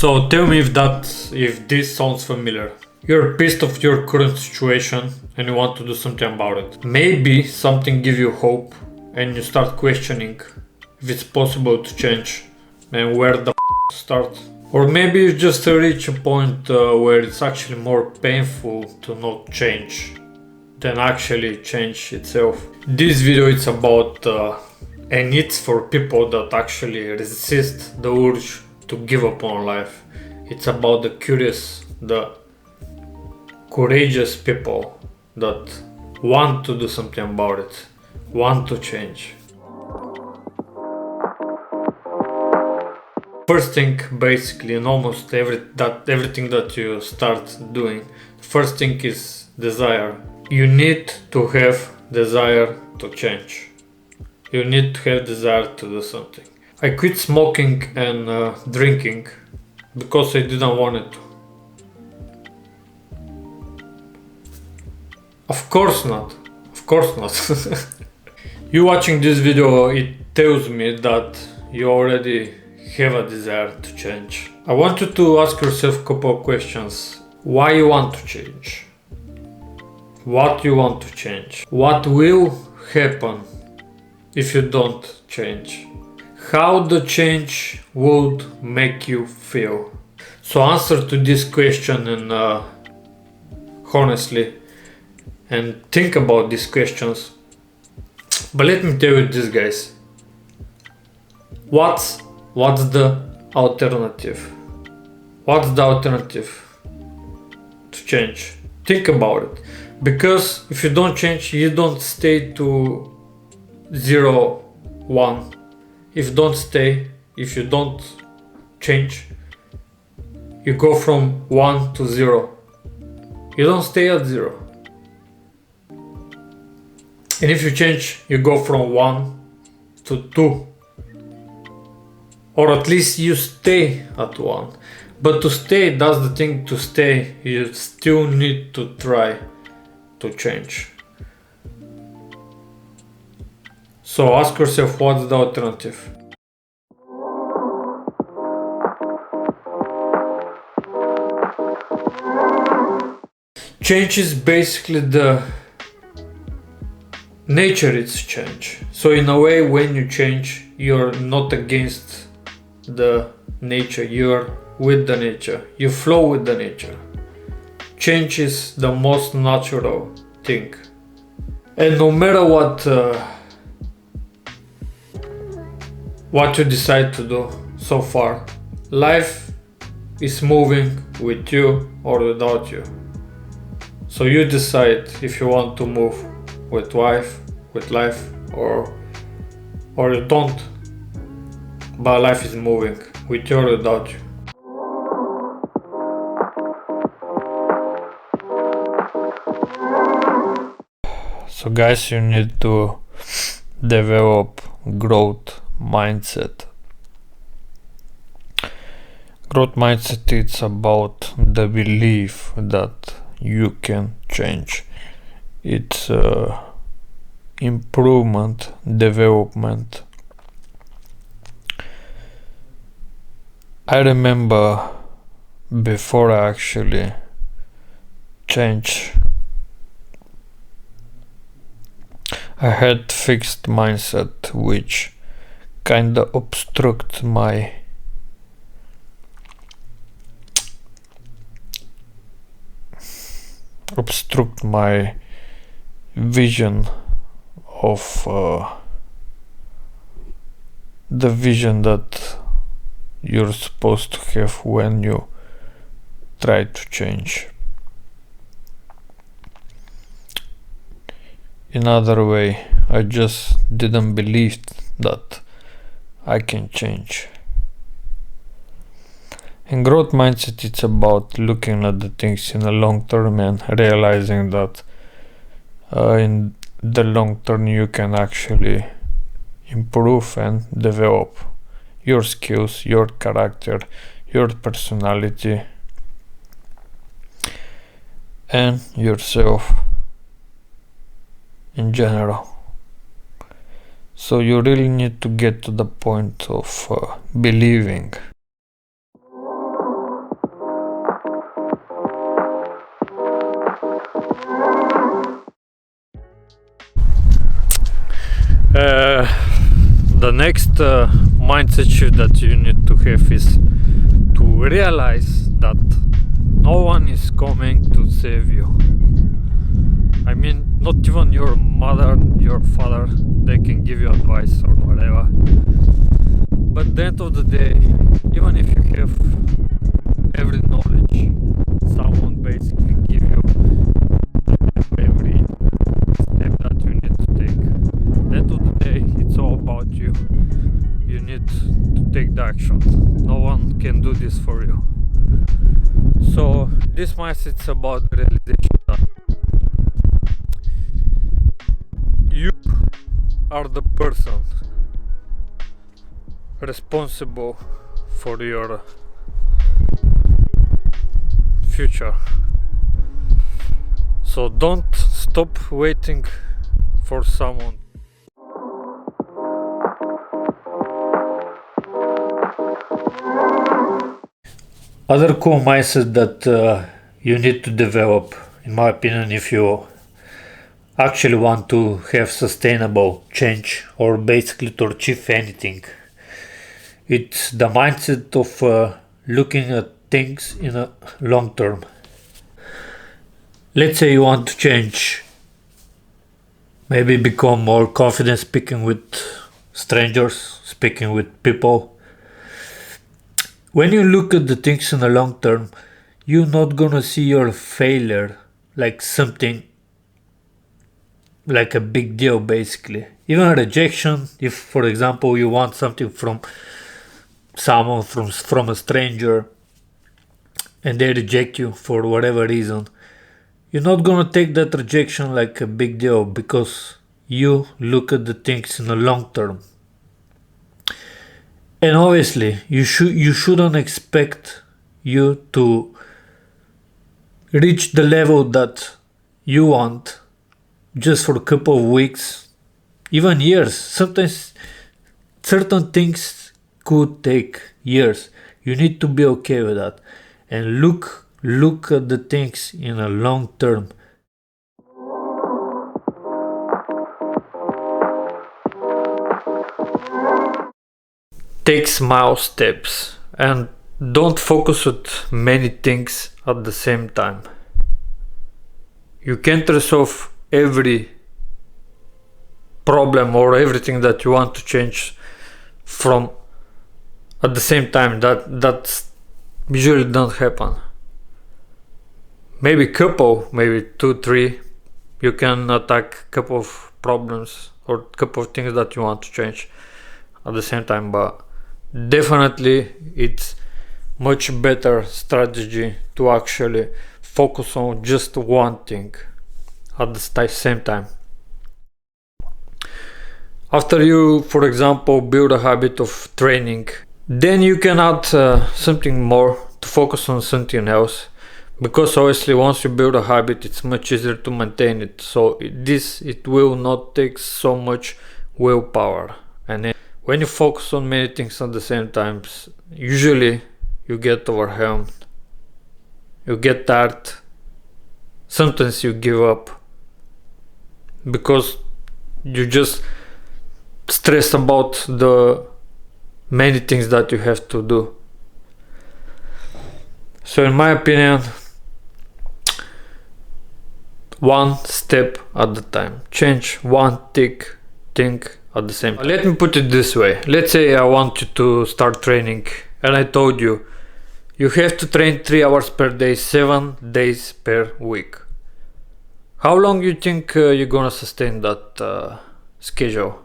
So tell me if this sounds familiar. You're pissed off your current situation and you want to do something about it. Maybe something gives you hope and you start questioning if it's possible to change and where the to start. Or maybe you just reach a point where it's actually more painful to not change than actually change itself. This video is about and it's for people that actually resist the urge to give up on life. It's about the curious, the courageous people that want to do something about it, want to change. First thing, basically, in almost everything that you start doing, first thing is desire. You need to have desire to change. You need to have desire to do something. I quit smoking and drinking because I didn't want it to. Of course not. Of course not. You watching this video, it tells me that you already have a desire to change. I want you to ask yourself a couple of questions. Why you want to change? What you want to change? What will happen if you don't change? How the change would make you feel? So answer to this question and honestly and think about these questions. But let me tell you this, guys. What's the alternative? What's the alternative to change? Think about it. Because if you don't change, you don't stay to 0, 1. If you don't change, you go from 1 to 0. You don't stay at 0. And if you change, you go from 1 to 2. Or at least you stay at 1. But to stay, that's the thing, to stay, you still need to try to change. So ask yourself, what's the alternative? Change is basically the nature, it's change. So in a way, when you change, you're not against the nature, you're with the nature, you flow with the nature. Change is the most natural thing. And no matter what you decide to do so far, life is moving with you or without you. So you decide if you want to move with life or you don't. But life is moving with you or without you. So guys, you need to develop growth mindset. Growth mindset is about the belief that you can change. It's improvement, development. I remember before I actually changed, I had fixed mindset which kinda obstruct my vision of the vision that you're supposed to have when you try to change. In other way, I just didn't believe that I can change. And growth mindset, it's about looking at the things in the long term and realizing that in the long term you can actually improve and develop your skills, your character, your personality, and yourself in general. So you really need to get to the point of believing. Uh, the next mindset shift that you need to have is to realize that no one is coming to save you. I mean, not even your mother, your father, they can give you advice or whatever. But at the end of the day, even if you have every knowledge, someone basically give you every step that you need to take. At the end of the day, it's all about you. You need to take the action. No one can do this for you. So this mindset is about the realization that you are the person responsible for your future. So don't stop waiting for someone. Other cool mindset that you need to develop, in my opinion, if you actually want to have sustainable change or basically to achieve anything, it's the mindset of looking at things in a long term. Let's say you want to change, maybe become more confident speaking with strangers, speaking with people. When you look at the things in the long term, you're not gonna see your failure like something like a big deal basically. Even rejection, if for example you want something from someone, from a stranger, and they reject you for whatever reason, you're not gonna take that rejection like a big deal because you look at the things in the long term. And obviously you shouldn't expect you to reach the level that you want just for a couple of weeks, even years. Sometimes certain things could take years. You need to be okay with that and look at the things in a long term. Take small steps and don't focus on many things at the same time. You can't resolve every problem or everything that you want to change from at the same time. That's usually don't happen. Maybe couple, maybe 2, 3, you can attack couple of problems or couple of things that you want to change at the same time, but definitely it's much better strategy to actually focus on just one thing at the same time. After you, for example, build a habit of training, then you can add something more to focus on something else, because obviously once you build a habit it's much easier to maintain it, so it will not take so much willpower. And then when you focus on many things at the same time, usually you get overwhelmed, you get tired, sometimes you give up because you just stress about the many things that you have to do. So in my opinion, one step at a time, change one thing at the same time. Let me put it this way. Let's say I want you to start training and I told you you have to train 3 hours per day, 7 days per week. How long you think you're gonna sustain that schedule?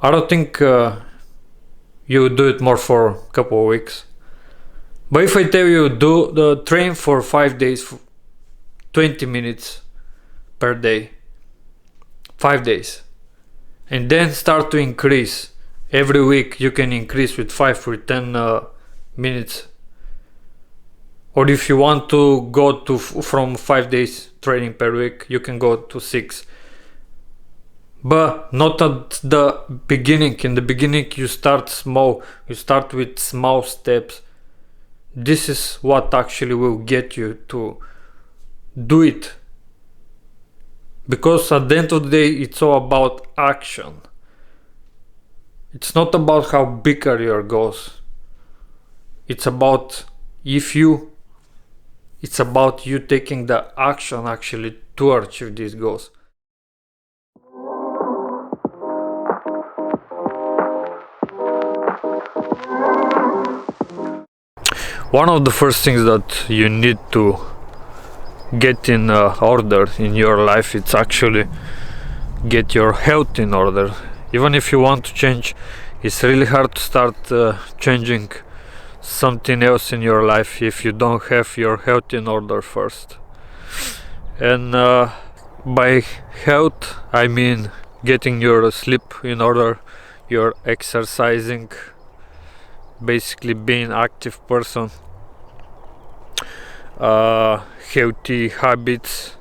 I don't think you do it more for a couple of weeks. But if I tell you do the train for 5 days, 20 minutes per day, 5 days, and then start to increase every week, you can increase with 5 or 10 minutes. Or if you want to go to from 5 days training per week, you can go to 6. But not at the beginning. In the beginning you start small, you start with small steps. This is what actually will get you to do it Because at the end of the day, it's all about action. It's not about how big are your goals. It's about it's about you taking the action actually to achieve these goals. One of the first things that you need to get in order in your life, it's actually get your health in order. Even if you want to change, it's really hard to start changing something else in your life if you don't have your health in order first. And by health I mean getting your sleep in order, your exercising, basically being active person, healthy habits,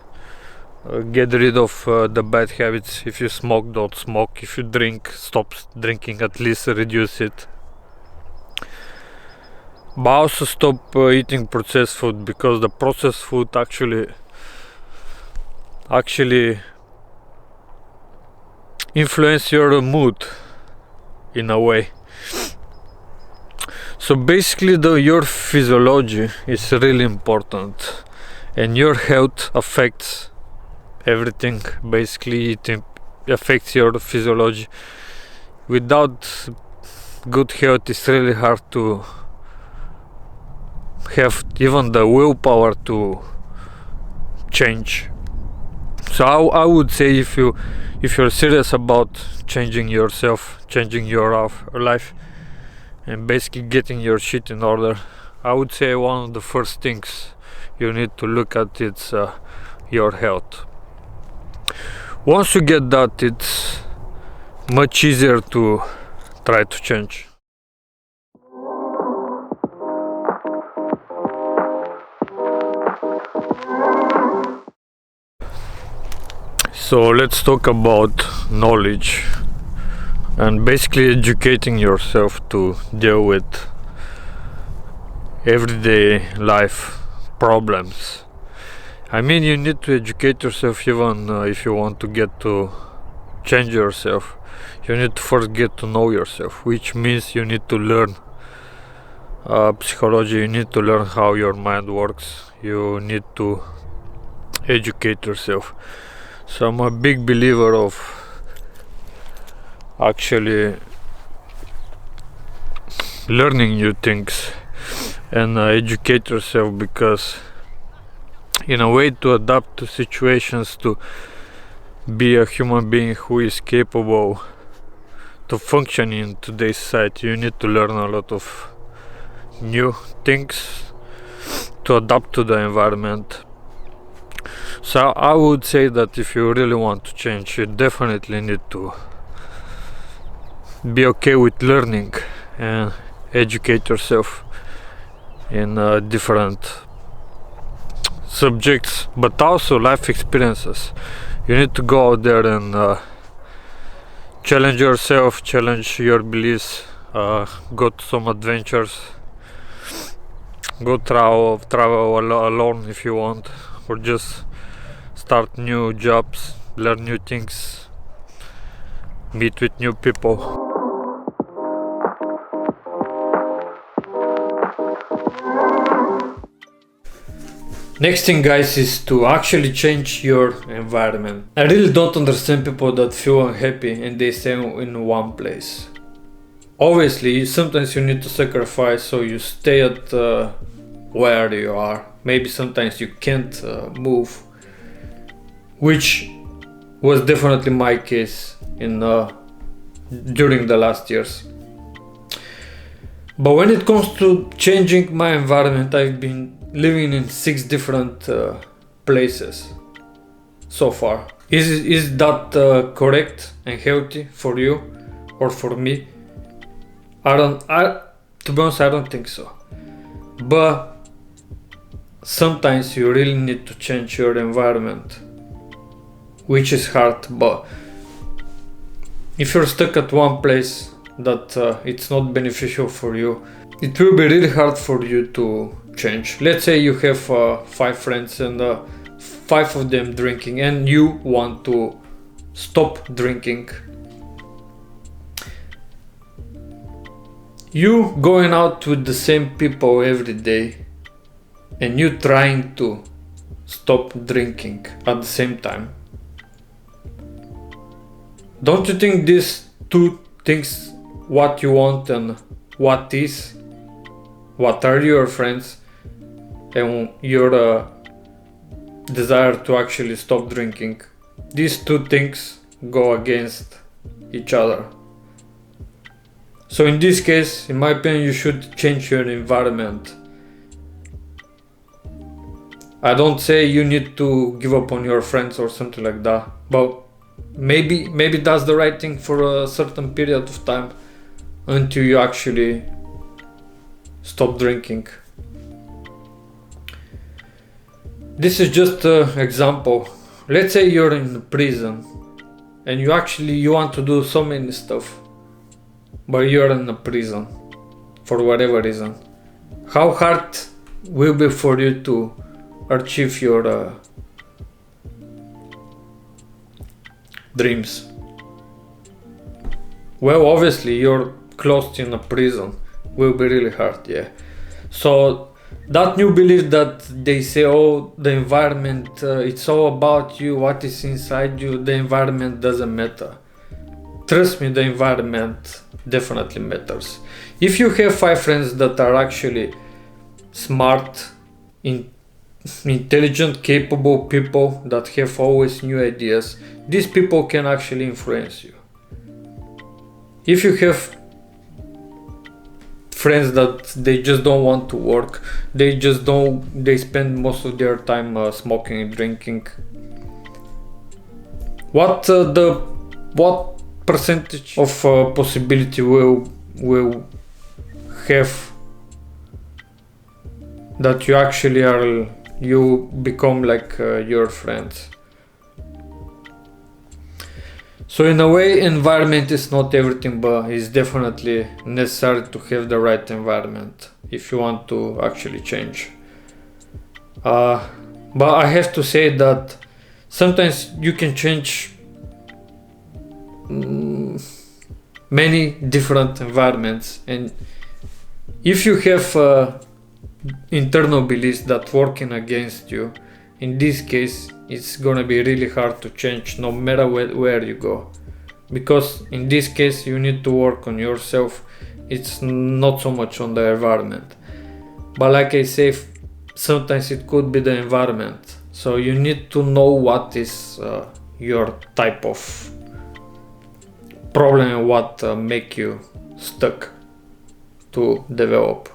get rid of the bad habits. If you smoke, don't smoke. If you drink, stop drinking, at least reduce it. But also stop eating processed food, because the processed food actually influence your mood in a way. So basically your physiology is really important, and your health affects everything. Basically it affects your physiology. Without good health, it's really hard to have even the willpower to change. So I would say if you're serious about changing yourself, changing your life, and basically getting your shit in order, I would say one of the first things you need to look at is your health. Once you get that, it's much easier to try to change. So let's talk about knowledge and basically educating yourself to deal with everyday life problems. I mean, you need to educate yourself even if you want to get to change yourself. You need to first get to know yourself, which means you need to learn psychology, you need to learn how your mind works, you need to educate yourself. So I'm a big believer of actually learning new things and educate yourself, because in a way to adapt to situations, to be a human being who is capable to function in today's society, you need to learn a lot of new things to adapt to the environment. So I would say that if you really want to change, you definitely need to be okay with learning and educate yourself in different subjects, but also life experiences. You need to go out there and challenge yourself, challenge your beliefs, go to some adventures, go travel alone if you want, or just start new jobs, learn new things, meet with new people. Next thing, guys, is to actually change your environment. I really don't understand people that feel unhappy and they stay in one place. Obviously, sometimes you need to sacrifice, so you stay at where you are. Maybe sometimes you can't move, which was definitely my case in during the last years. But when it comes to changing my environment, I've been living in 6 different places so far. Is that correct and healthy for you or for me? To be honest, I don't think so. But sometimes you really need to change your environment, which is hard. But if you're stuck at one place that it's not beneficial for you, it will be really hard for you to change. Let's say you have 5 friends and 5 of them drinking and you want to stop drinking, you going out with the same people every day and you trying to stop drinking at the same time, don't you think these two things, what you want and what are your friends and your desire to actually stop drinking, these two things go against each other? So in this case, in my opinion, you should change your environment. I don't say you need to give up on your friends or something like that, but maybe that's the right thing for a certain period of time until you actually stop drinking. This is just an example. Let's say you're in prison and you want to do so many stuff, but you're in a prison for whatever reason. How hard will be for you to achieve your dreams? Well, obviously you're closed in a prison will be really hard, yeah. So that new belief that they say, oh, the environment, it's all about you, what is inside you, the environment doesn't matter. Trust me, the environment definitely matters. If you have 5 friends that are actually smart, intelligent, capable people that have always new ideas, these people can actually influence you. If you have friends that they just don't want to work, they spend most of their time smoking and drinking, what percentage of possibility will have that you actually you become like your friends? So in a way, environment is not everything, but it's definitely necessary to have the right environment if you want to actually change. But I have to say that sometimes you can change many different environments, and if you have internal beliefs that working against you, in this case it's gonna be really hard to change no matter where you go, because in this case you need to work on yourself. It's not so much on the environment, but like I say, sometimes it could be the environment. So you need to know what is your type of problem and what make you stuck to develop.